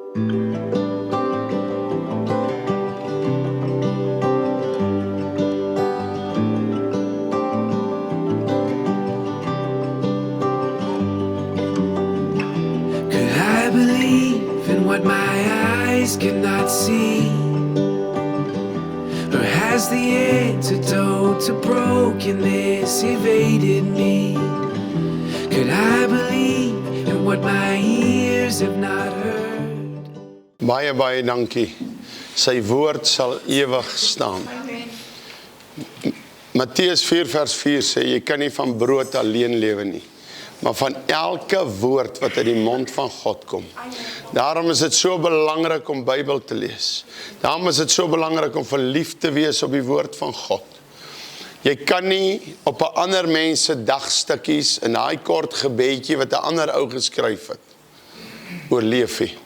Could I believe in what my eyes cannot see? Or has the antidote to brokenness evaded me? Could I believe in what my ears have not heard? Baie, baie dankie. Sy woord sal ewig staan. Matteus 4 vers 4 sê, jy kan nie van brood alleen lewe nie, maar van elke woord wat uit die mond van God kom. Daarom is dit so belangrik om Bybel te lees. Daarom is dit so belangrik om verliefd te wees op die woord van God. Jy kan nie op 'n ander mens se dagstukkies in daai kort gebedjie wat 'n ander ou geskryf het, oorleef nie.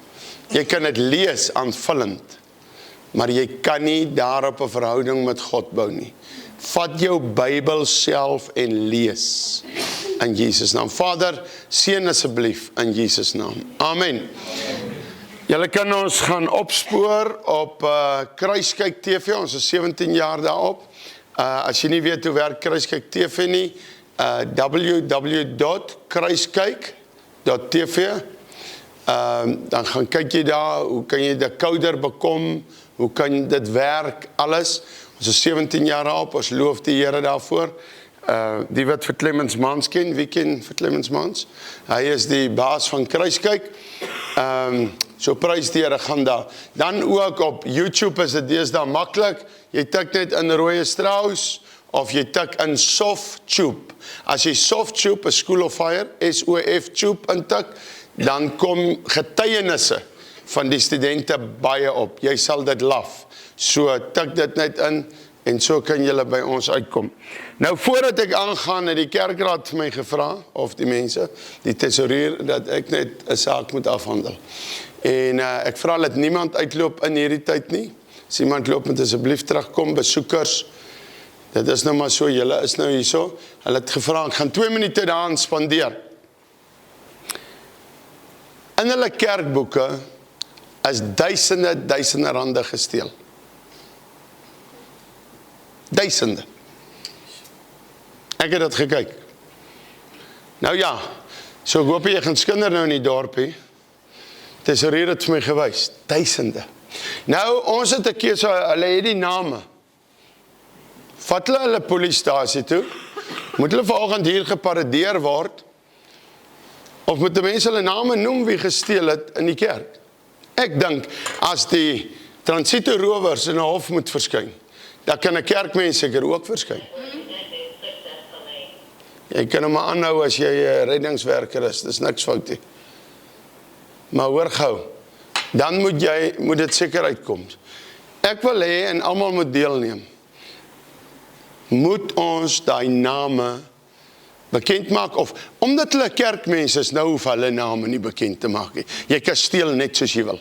Jy kan dit lees aanvullend, maar jy kan nie daarop 'n verhouding met God bou nie. Vat jou Bybel self en lees in Jesus naam. Vader, seën asseblief in Jesus naam. Amen. Julle kan ons gaan opspoor op Kruiskyk TV, ons is 17 jaar daarop. As jy nie weet hoe werk Kruiskyk TV nie, www.kruiskyk.tv, dan gaan kyk jy daar, hoe kan jy decoder bekom, hoe kan dit werk, alles. Ons is 17 jaar op, ons loof die Here daarvoor. Die wat vir Clemens Mans ken, wie ken vir Clemens Mans? Hy is die baas van Kruiskyk. So prys die Here, gaan daar. Dan ook op YouTube is dit deesdae maklik. Jy tik net in Rooi Strauss of jy tik in SoftTube. As jy SoftTube, 'n School of Fire, SOF-tube intik, dan kom getuienisse van die studente baie op. Jy sal dit laf. So tik dit net in en so kan julle by ons uitkom. Nou voordat ek aangaan, het die kerkraad vir my gevra, of die mense, die tesourier, dat ek net 'n saak moet afhandel. En ek vra dat niemand uitloop in hierdie tyd nie. As iemand loop, moet asseblief terugkom, besoekers. Dit is nou maar so, julle is nou hierso. Hulle het gevra, ek gaan 2 minute daaraan spandeer. In hulle kerkboeke is duisende rande gesteel. Duisende. Ek het dit gekyk. Nou ja, so ek hoop jy gaan skinder nou in die dorpie. Tesourier het vir my gewys, duisende. Nou, ons het 'n keer so, hulle het die name. Vat hulle polisiestasie toe, moet hulle vanoggend hier geparadeer word, of moet die mense hulle name noem wie gesteel het in die kerk? Ek dink, as die transito rowers in 'n hof moet verskyn, dan kan 'n kerkmens seker ook verskyn. Jy kan hom aanhou as jy 'n reddingswerker is, dis niks fout nie. Maar hoor gou, dan moet dit seker uitkom. Ek wil hê en almal moet deelneem. Moet ons daai name bekend maak, of omdat hulle kerkmense is, nou hoef hulle name nie bekend te maak nie. Jy kan steel net soos jy wil.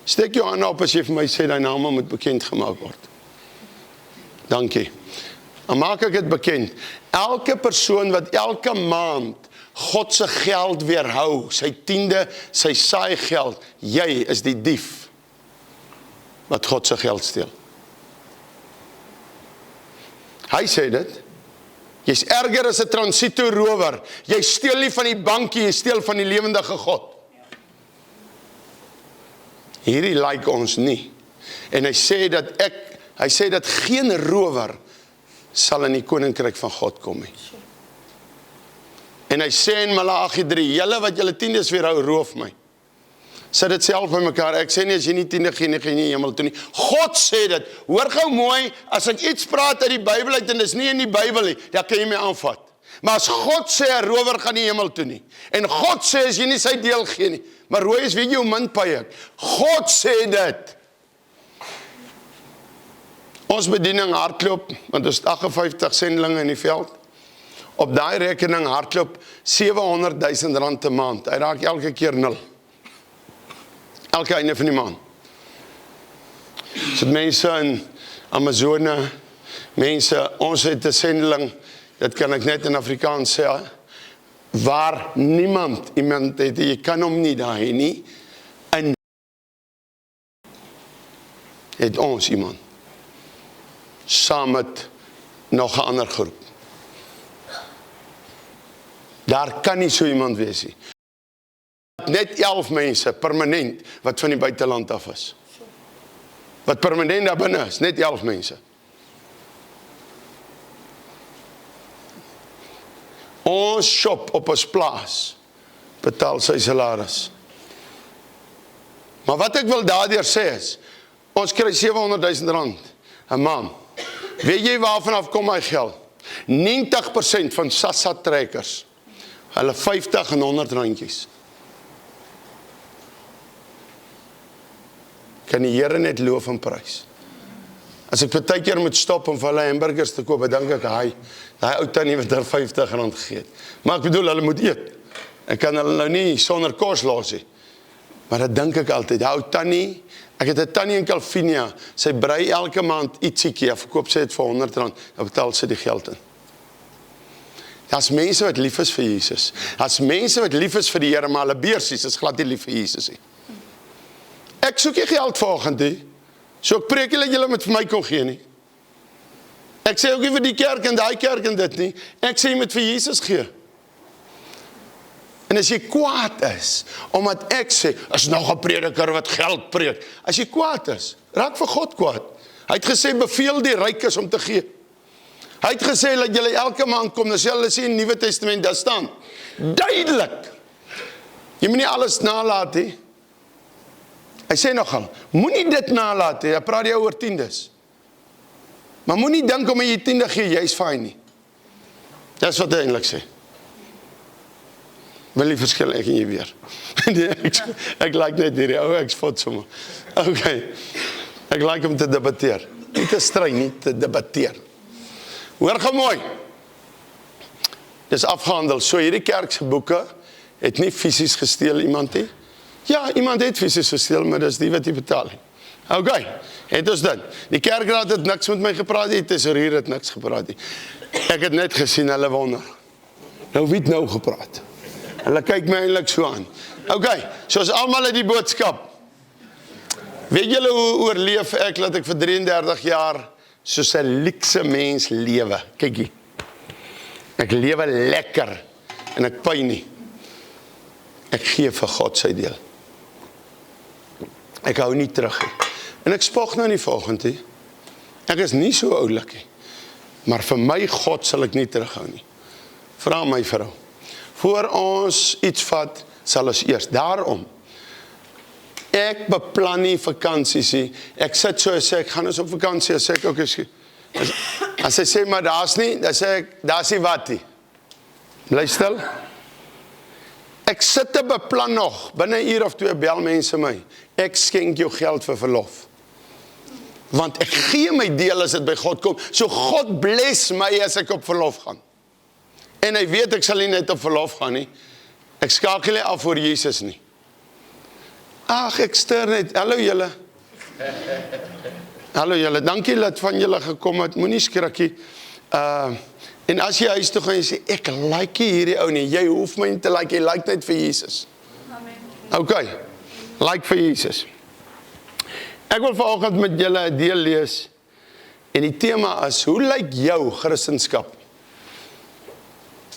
Steek jou hand op as jy vir my sê, die name moet bekend gemaak word. Dankie. Dan maak ek dit bekend. Elke persoon wat elke maand God se geld weerhou, sy tiende, sy saai geld, jy is die dief wat God se geld steel. Hy sê dit. Jy's erger as 'n transito rower. Jy steel nie van die bankie, jy steel van die lewendige God. Hierdie like ons nie. En hy sê dat geen rower sal in die koninkryk van God kom nie. En hy sê in Malagi 3, julle wat julle tiendes weerhou, roof my. Sit dit self by mekaar. Ek sê nie, as jy nie tiende gee nie, gaan jy hemel toe nie. God sê dit. Hoor gou mooi, as ek iets praat uit die Bybel uit, en dis nie in die Bybel nie, dan kan jy my aanvat. Maar as God sê, 'n rower gaan nie hemel toe nie. En God sê, as jy nie sy deel gee nie. Maar rooi is, weet jy hoe min paai ek. God sê dit. Ons bediening hardloop, want ons het 58 sendelinge in die veld. Op daai rekening hardloop 700 000 rand 'n maand. Hy raak elke keer 0. Elke einde van die maand. So mense in Amazone, mense, ons het 'n sendeling, dit kan ek net in Afrikaans sê, waar iemand het, jy kan hom nie daar nie, in het ons iemand, saam met nog 'n ander groep. Daar kan nie so iemand wees nie. Net 11 mense, permanent, wat van die buiteland af is. Wat permanent daar binne is, net 11 mense. Ons shop op ons plaas, betaal sy salaris. Maar wat ek wil daardeur sê is, ons kry 700.000 rand 'n maand. Weet jy waarvan af kom my geld? 90% van SASSA trekkers, hulle 50 en 100 randjies. Kan die Here net loof en prys. As ek baie keer moet stop om vir hulle hamburgers te koop, dink ek, daai ou tannie wat daar 50 rand gegee het. Maar ek bedoel, hulle moet eet. Ek kan hulle nou nie sonder kos los nie. Maar dat dink ek altyd, daai ou tannie, ek het 'n tannie in Calvinia, sy brei elke maand ietsiekie, verkoop sy dit vir 100 rand, dan betaal sy die geld in. Daar's mense wat lief is vir Jesus. Daar's mense wat lief is vir die Here, maar hulle beursies is glad nie lief vir Jesus nie. Ek soek nie geld vanoggend nie. So ek preek julle, julle moet vir my kon gee nie. Ek sê ook nie vir die kerk en daai kerk en dit nie. Ek sê jy moet vir Jesus gee. En as jy kwaad is, omdat ek sê, is nog 'n prediker wat geld preek. As jy kwaad is, raak vir God kwaad. Hy het gesê, beveel die rykes om te gee. Hy het gesê, dat julle elke maand kom, dan sê hulle sê in die Nuwe Testament, daar staan, duidelik, jy moet nie alles nalaat nie. Hy sê nogal, moenie dit nalaat nie, hy praat jy oor tiendes. Maar moenie dink om jy 10de gee, jy is fyn nie. Dis wat hy eintlik sê. Wil nie verskil, ek en jy weer. Nee, ek like net hierdie ou, ek spot sommer. Okay, ek like om te debatteer. Nie te stry, nie te debatteer. Hoor gou mooi. Dis afgehandel, so hierdie kerkse boeke het nie fisies gesteel iemand nie. Ja, iemand het fisies gesteel, maar dis die wat jy betaal nie. Okay, het ons dit. Die kerkraad het niks met my gepraat nie, tesourier het niks gepraat nie. Ek het net gesien, hulle wonder. Nou wie het nou gepraat? Hulle kyk my eintlik so aan. Okay, soos almal het die boodskap. Weet julle hoe oorleef ek, dat ek vir 33 jaar soos 'n luukse mens lewe? Kykie, ek lewe lekker en ek pyn nie. Ek gee vir God sy deel. Ek hou nie terug nie. En ek spog nou nie volgend nie. Ek is nie so oulik nie. Maar vir my God sal ek nie terughou nie. Vra my vrou. Voor ons iets vat, sal ons eers. Daarom, ek beplan nie vakansies nie. Ek sit so en sê, ek gaan eens op vakansie, as ek ook eens, as hy sê, maar daar's nie, dan sê ek, daar's nie wat nie. Bly stil. Ek sit te beplan nog, binne 'n uur of 2 bel mense my. Ek skenk jou geld vir verlof. Want ek gee my deel as dit by God kom. So God bless my as ek op verlof gaan. En hy weet ek sal nie net op verlof gaan nie. Ek skakel nie af voor Jesus nie. Ag, ek stuur net. Hallo julle. Hallo julle. Dankie dat van julle gekom het. Moenie skrikkie. En as jy huis toe gaan en sê, ek like hierdie ou nie. Jy hoef my nie te like, jy like net vir Jesus. Amen. Okay. Like vir Jesus. Ek wil vanoggend met julle 'n deel lees. En die tema is, hoe lyk jou Christendom?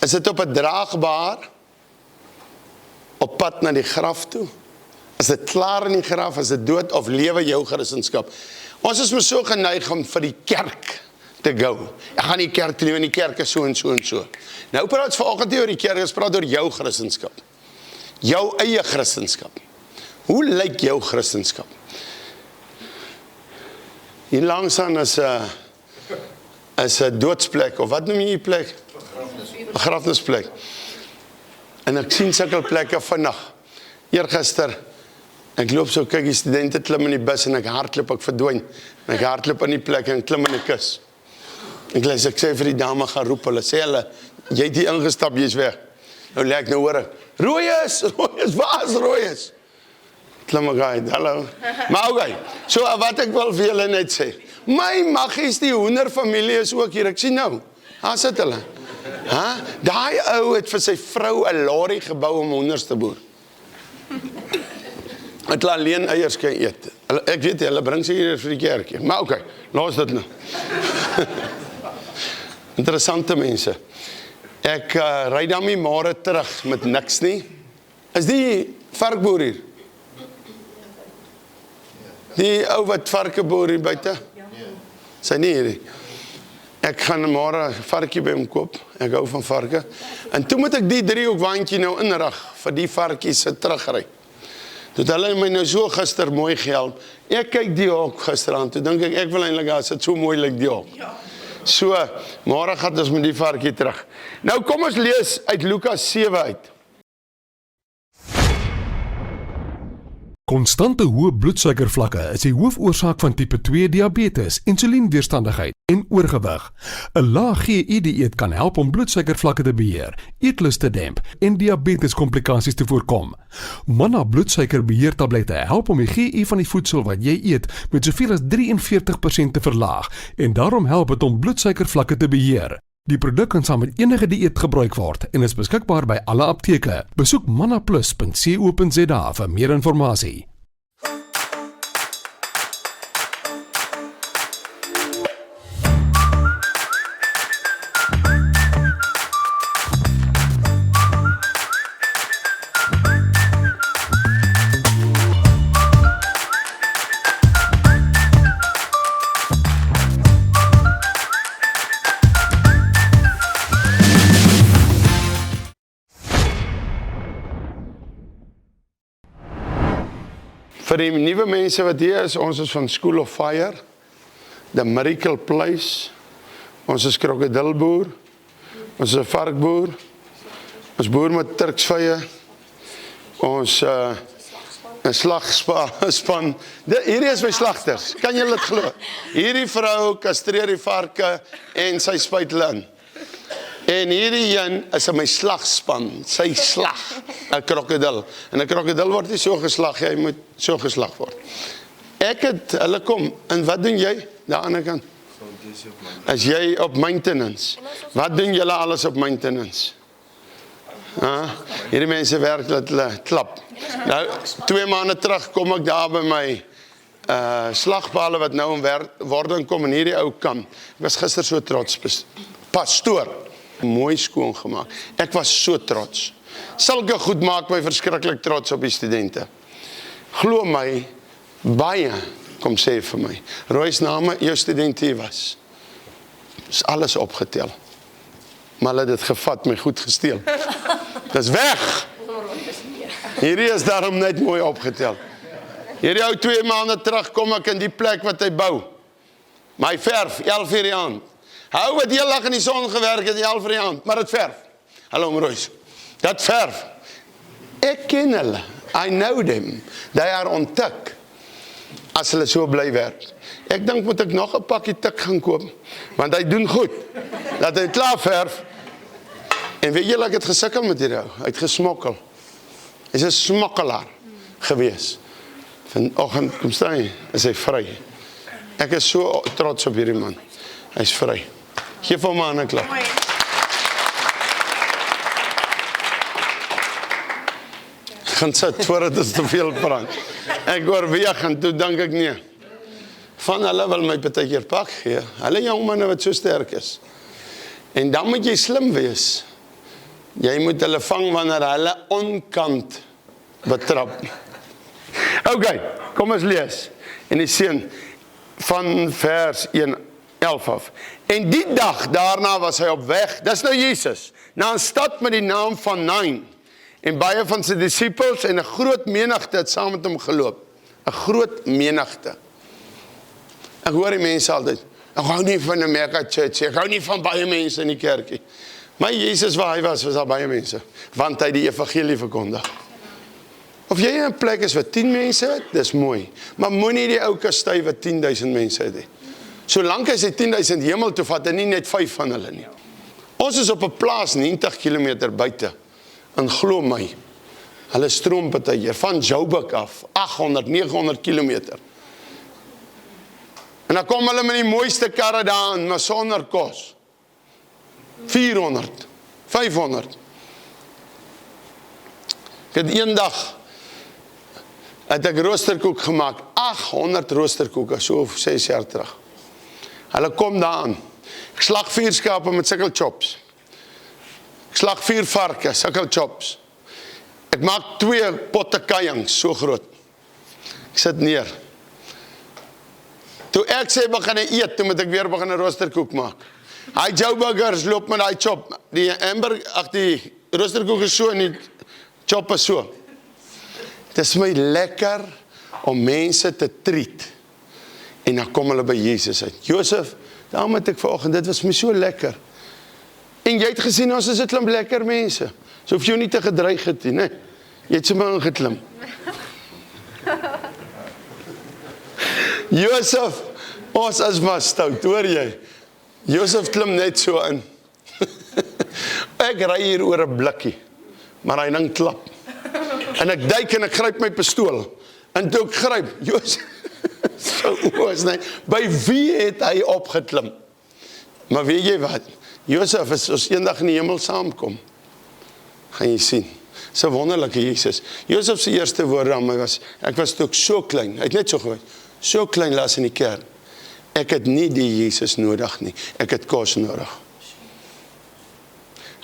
Is dit op 'n draagbaar? Op pad na die graf toe? Is dit klaar in die graf? Is dit dood of lewe jou Christendom? Ons is mos so geneig om vir die kerk te go. Ek gaan nie kerk toe nie, want die kerk is so en so en so. Nou praat ons vanoggend nie oor die kerk, ons praat oor jou Christendom. Jou eie Christendom. Hoe lyk jou Christendom? Hier langs aan is 'n doodsplek, of wat noem jy die plek? Begrafnisplek. En ek sien sulke plekke vandag. Eergister, ek loop so, kyk die studente klim in die bus en ek hardloop, ek verdwyn. En ek hardloop in die plek en klim in die kus. Ek sê vir die dame, gaan roep hulle, sê hulle, jy het hier ingestap, jy is weg. Nou lê ek nou hoor ek, Rooies, waar is Rooies? Klim ek uit, hallo. Maar okay, so wat ek wil vir julle net sê, my maggies, die hoenderfamilie is ook hier, ek sien nou, daar sit hulle. Daai ou het vir sy vrou 'n lorry gebou om hoenders te boer. Het laat alleen eiers kan eet. Ek weet, hulle bring sy hier vir die kerkie. Maar oké, los dit nou. Interessante mense. Ek ry dan nie môre terug met niks nie. Is die varkboer hier? Die ou wat varke boer hier buite? Sy nie hierdie. Ek gaan môre 'n varkie by hom koop. Ek hou van varke. En toe moet ek die driehoekwaandjie nou inrig vir die varkie se terugry. Toe het hulle my nou so gister mooi gehelp. Ek kyk die hok gisteraan, toe dink ek wil eintlik as dit so mooi lyk die hok. So, môre gaan ons met die varkie terug. Nou kom ons lees uit Lukas 7 uit. Konstante hoë bloedsuikervlakke is die hoofoorsaak van tipe 2 diabetes, insulienweerstandigheid en oorgewig. 'n Lae GI-dieet kan help om bloedsuikervlakke te beheer, eetlus te demp en diabeteskomplikasies te voorkom. Manna bloedsuikerbeheertablette help om die GI van die voedsel wat jy eet met soveel as 43% te verlaag en daarom help dit om bloedsuikervlakke te beheer. Die produk kan saam met enige dieet gebruik word en is beskikbaar by alle apteke. Besoek mannaplus.co.za vir meer inligting. Vir die nuwe mense wat hier is, ons is van School of Fire, The Miracle Place, ons is krokodilboer, ons is 'n varkboer, ons boer met turksvye, ons 'n slagspan. Hierdie is my slagters, kan julle dit glo? Hierdie vrou kastreer die varke en sy spuit hulle in. En hierdie een is in my slagspan, sy slag, 'n krokodil. En 'n krokodil word nie so geslag, jy moet so geslag word. Ek het, hulle kom, en wat doen jy? Daar aan die ander kant. As jy op maintenance, wat doen julle alles op maintenance? Hierdie mense werk dat hulle klap. Nou, 2 maande terug kom ek daar by my slagpale wat nou in wording kom en hierdie ou kam. Ek was gister so trots, pastoor. Mooi skoon gemaak. Ek was so trots. Sulke goed maak my verskriklik trots op die studente. Glo my, baie kom sê vir my. Roy's name, jou student hier was. Is alles opgetel. Maar hulle het dit gevat, my goed gesteel. Dis weg. Hierdie is daarom net mooi opgetel. Hierdie ou 2 maande terug kom ek in die plek wat hy bou. My verf, 11 uur die aand. Hou wat heel lag in die son gewerk het, 11 uur die aand, maar het verf. Hallo Royce, dat verf. Ek ken hulle, I know them, they are on tik, as hulle so bly werk. Ek dink moet ek nog 'n pakkie tik gaan koop, want hy doen goed. Laat hy klaar verf. En weet julle, ek het gesukkel met hierdie ou, hy het gesmokkel. Hy is 'n smokkelaar gewees. Vanoggend, kom staan hy, is hy vry. Ek is so trots op hierdie man. Hy is vry. Geef hom aan 'n klap. Gaan sit voordat dit te veel praat. Ek oorweeg en toe dink ek nee. Van hulle wil my partykeer pak gee. Hulle jong manne wat so sterk is. En dan moet jy slim wees. Jy moet hulle vang wanneer hulle onkant betrap. Okay, kom ons lees. En die seun van vers 1:11 af. En die dag daarna was hy op weg, dis nou Jesus, na 'n stad met die naam van Nain. En baie van sy disippels en 'n groot menigte het saam met hom geloop. 'n Groot menigte. Ek hoor die mense altyd, ek hou nie van 'n mega church, ek hou nie van baie mense in die kerkie. Maar Jesus waar hy was daar baie mense, want hy die evangelie verkondig. Of jy in 'n plek is wat 10 mense het, dis mooi. Maar moenie die ou kastui wat 10,000 mense het. Solank hy sy 10,000 hemel toe vat, en nie net 5 van hulle nie. Ons is op 'n plaas 90 km buite. En glo my, hulle stroom partykeer van Joburg af, 800, 900 km. En dan kom hulle met die mooiste karre daan, maar sonder kos. 400, 500. Ek het eendag het ek roosterkoek gemaak, 800 roosterkoeke, so 6 jaar terug. Hulle kom daaraan. Ek slag 4 skape met sulke chops. Ek slag 4 varke, sulke chops. Ek maak 2 potte kajang, so groot. Ek sit neer. Toe ek sê begin eet, toe moet ek weer begin 'n roosterkoek maak. Hy Joe Burgers loop met die chop. Die roosterkoek is so en die chop is so. Het is my lekker om mense te treat. En dan kom hulle by Jesus uit. Josef, daarom het ek vanoggend, dit was my so lekker. En jy het gesien, ons is 'n klomp lekker mense. So hoef jy nie te gedreig het nie, nee. Jy het sommer ingeklim. Josef, ons is maar stout, hoor jy? Josef klim net so in. Ek ry hier oor 'n blikkie, maar hy ding klap. En ek duik en ek gryp my pistool. En toe ek gryp, Josef, so oos, nee, by wie het hy opgeklim? Maar weet jy wat? Josef, as ons eendag in die hemel saamkom, gaan jy sien. So wonderlike Jesus. Josef se eerste woorde aan my was, ek was toe ook so klein, hy het net so gewees, so klein las in die kerk. Ek het nie die Jesus nodig nie, ek het kos nodig.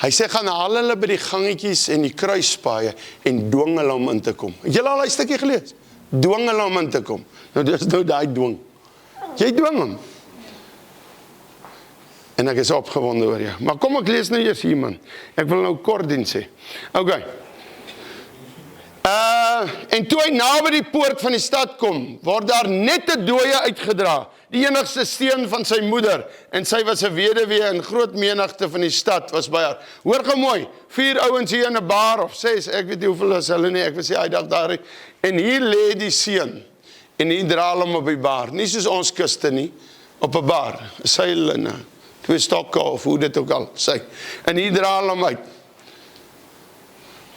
Hy sê, gaan haal hulle by die gangetjies en die kruispaaie en dwing hulle om in te kom. Het julle al 'n stukkie gelees? Dwing hulle om in te kom. Nou dis nou daai dwing. Jy dwing hom. En ek is opgewonde oor jou. Maar kom ek lees nou eers hier man. Ek wil nou kort dien sê. Okay. En toe hy naby die poort van die stad kom, word daar net 'n dooie uitgedra, die enigste seun van sy moeder, en sy was 'n weduwee en groot menigte van die stad was by haar. Hoor gou mooi, 4 ouens hier in 'n bar, of 6, ek weet nie hoeveel is hulle nie, ek was die dag daar, en hier lê die seun, en hier dra hom op die bar, nie soos ons kuste nie, op 'n bar, sy hulle, 2 stokke, of hoe dit ook al, sy, en hier dra hom uit.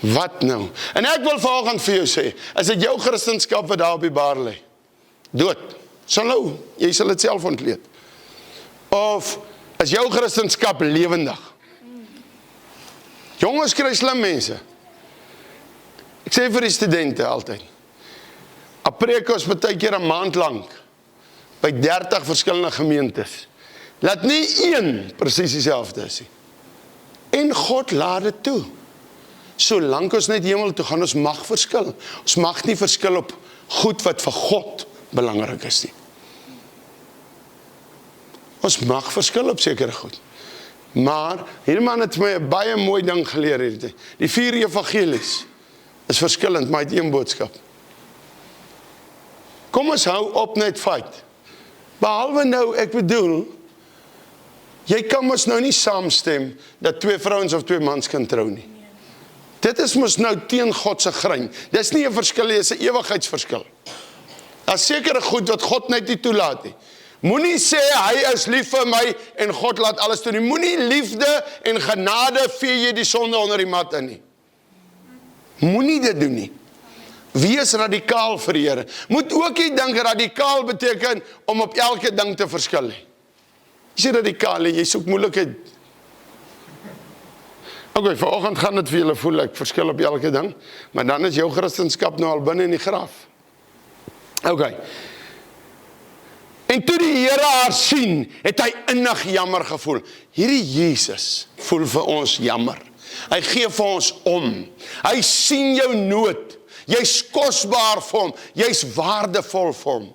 Wat nou? En ek wil vanoggend vir jou sê, as dit jou Christendom wat daar op die bar lê, dood, sal jy sal dit self ontleed. Of is jou Christendom lewendig? Jongens kry slim mense. Ek sê vir die studente altyd, 'n preek is baie keer 'n maand lank, by 30 verskillende gemeentes. Laat nie een presies dieselfde is nie. En God laat dit toe. Solank ons net hemel toe gaan, ons mag verskil. Ons mag nie verskil op goed wat vir God belangrik is nie. Ons mag verskil op sekere goed. Maar, hierdie man het my 'n baie mooi ding geleer hierdie. Die 4 evangelies is verskillend, maar het een boodskap. Kom ons hou op net fight. Behalwe nou, ek bedoel, jy kan ons nou nie saamstem dat 2 vrouens of 2 mans kan trou nie. Dit is mos nou teen God se grein. Dis nie 'n verskil nie, dis 'n ewigheidsverskil. Daar is sekere goed wat God net nie toelaat nie. Moenie sê hy is lief vir my en God laat alles toe nie. Moenie liefde en genade vee jy die sonde onder die mat in nie. Moenie dit doen nie. Wees radikaal vir die Here. Moet ook nie dink radikaal beteken om op elke ding te verskil nie. Jy sê radikaal en jy soek moeilikheid. Okay, vanoggend gaan dit vir julle voel ek verskil op elke ding, maar dan is jou Christendom nou al binne in die graf. Okay. En toe die Here haar sien, het hy innig jammer gevoel. Hierdie Jesus voel vir ons jammer. Hy gee vir ons om. Hy sien jou nood. Jy's kosbaar vir hom. Jy's waardevol vir hom.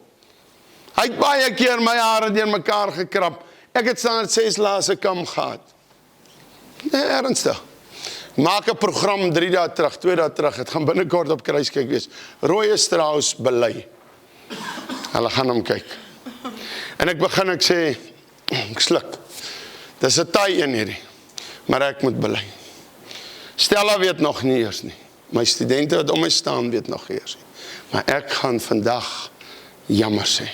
Hy het baie keer my hare deur mekaar gekrap. Ek het standaard 6 laase kam gehad. Nee, ernstig. Maak 'n program 3 dae terug, 2 dae terug. Het gaan binnekort op Kruiskyk wees. Rooie Strauss bely. Hulle gaan hom kyk. En ek begin, ek sê, ek sluk. Dis 'n taai een hierdie. Maar ek moet bely. Stella weet nog nie eers nie. My studente wat om my staan weet nog eers nie. Maar ek gaan vandag jammer sê.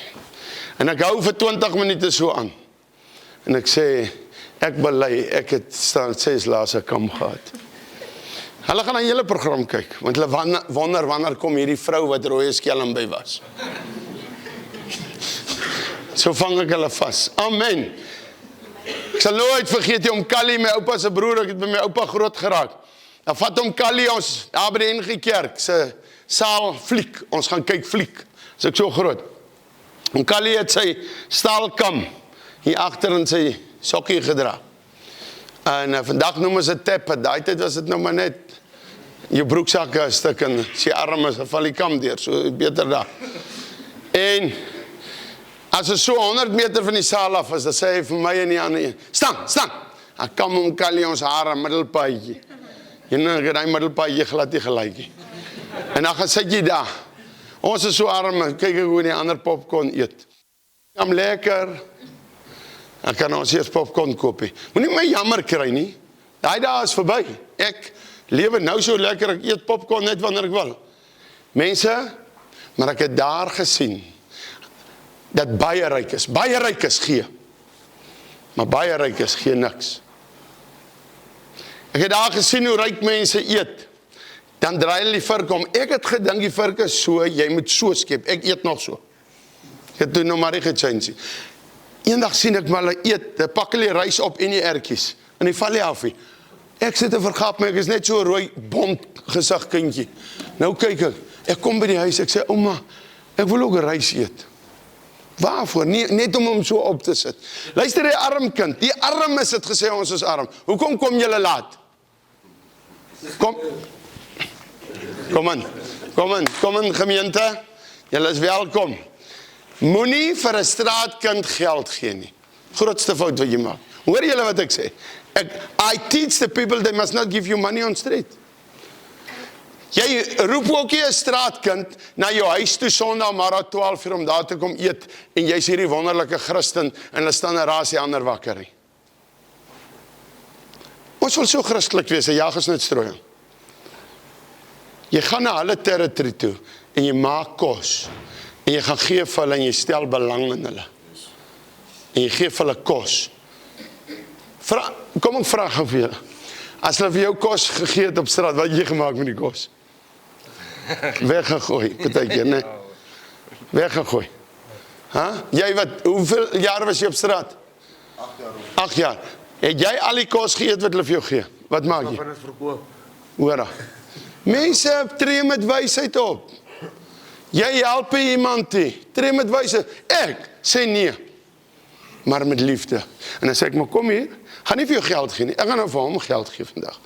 En ek hou vir 20 minute so aan. En ek sê, ek bely, ek het staan 6 laase kam gehad. Hulle gaan 'n hele program kyk, want hulle wonder wanneer kom hierdie vrou wat rooie skelm by was. So vang ek hulle vas. Amen. Ek sal nooit vergeet om Callie, my oupa se broer, ek het by my oupa groot geraak. Dan vat hom Callie ons, daar by die NG Kerk, se saal fliek, ons gaan kyk fliek, is ek so groot. En Callie het sy staalkam hier agter in sy sokkie gedra. En vandag noem ons dit tappet, daai tyd was dit nou maar net, jou broeksakke 'n stuk en sy arm is, val die kam deur, so beter daar. En as ons so 100 meter van die saal af is, dan sê hy vir my en die ander, staan, ek kam om Callie ons haar middelpaadjie. Jy nou die middelpaadjie glad nie gelykie. En dan gaan sit jy daar. Ons is so arm, kyk ek hoe die ander popcorn eet. Kam lekker. Dan kan ons eers popcorn koop. Moenie my jammer kry nie. Daai dae is verby. Ek lewe nou so lekker, ek eet popcorn net wanneer ek wil. Mense, maar ek het daar gesien dat baie rykes gee. Maar baie rykes gee niks. Ek het daar gesien hoe ryk mense eet. Dan draai hulle die vark om. Ek het gedink die vark is so, jy moet so skep. Ek eet nog so. Ek het toe nog maar nie gechange. Eendag sien ek maar hulle eet, hulle pak hulle rys op en die ertjies. En die val nie af nie. Ek sit en vergap my, ek is net so 'n rooi bont gesig kindjie. Nou kyk ek kom by die huis, ek sê ouma, ek wil ook rys eet. Waarvoor? Net om hom so op te sit. Luister die arm kind, die arm is het gesê ons is arm. Hoekom kom julle laat? Kom in gemeente, julle is welkom. Moenie vir 'n straatkind geld gee nie. Grootste fout wat jy maak. Hoor julle wat ek sê? I teach the people they must not give you money on street. Jy roep ook nie 'n straatkind na jou huis toe Sondag maar 12 uur om daar te kom eet en jy's hierdie wonderlike Christen en hulle staan 'n rasie ander wakker. Ons wil so Christelik wees, en jag is net strooiing. Jy gaan na hulle territory toe en jy maak kos en jy gaan gee vir hulle en jy stel belang in hulle. En jy gee vir hulle kos. Kom ek vra gou vir julle. As hulle vir jou kos gegee het op straat, wat het jy gemaak met die kos? Weggegooi, partykeer, nee. Weggegooi. Jy wat, hoeveel jaar was jy op straat? 8 jaar. Het jy al die kos geëet wat hulle vir jou gee? Wat maak jy? Hoor. Mense, tree met wysheid op. Jy help iemand nie. Tree met wysheid. Ek sê nee. Maar met liefde. En dan sê ek, maar kom hier, gaan nie vir jou geld gee nie. Ek gaan nou vir hom geld gee vandag.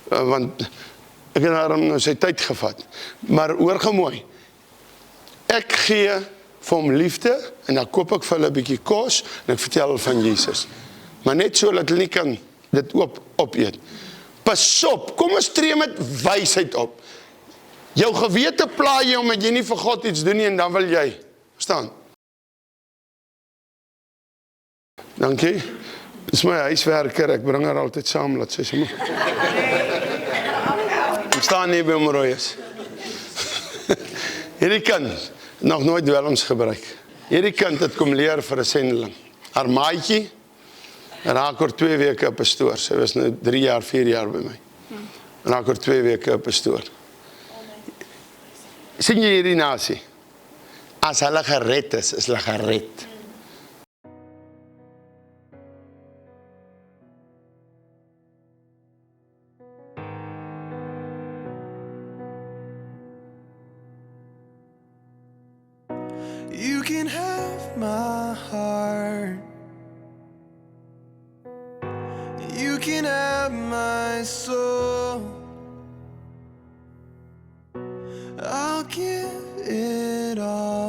Want ek het daarom nou sy tyd gevat. Maar oorgemooi. Ek gee vir hom liefde en dan koop ek vir hulle 'n bietjie kos en ek vertel hulle van Jesus. Maar net so dat hulle nie kan dit opeet. Pas op, kom ons tree met wysheid op. Jou gewete pla jy omdat jy nie vir God iets doen nie en dan wil jy. Verstaan? Dankie. Dit is my huiswerker, ek bring haar altyd saam, laat sy sommer. Ek staan nie by hom rooi is. Hierdie kind, nog nooit dwelms gebruik. Hierdie kind het kom leer vir 'n sendeling. Haar maatjie, raak oor 2 weke 'n pastoor. Sy was nou 3 jaar, 4 jaar by my. Raak oor 2 weke 'n pastoor. Sien jy hierdie nasie? As hulle gered is hulle gered. You can have my heart. You can have my soul. I'll give it all.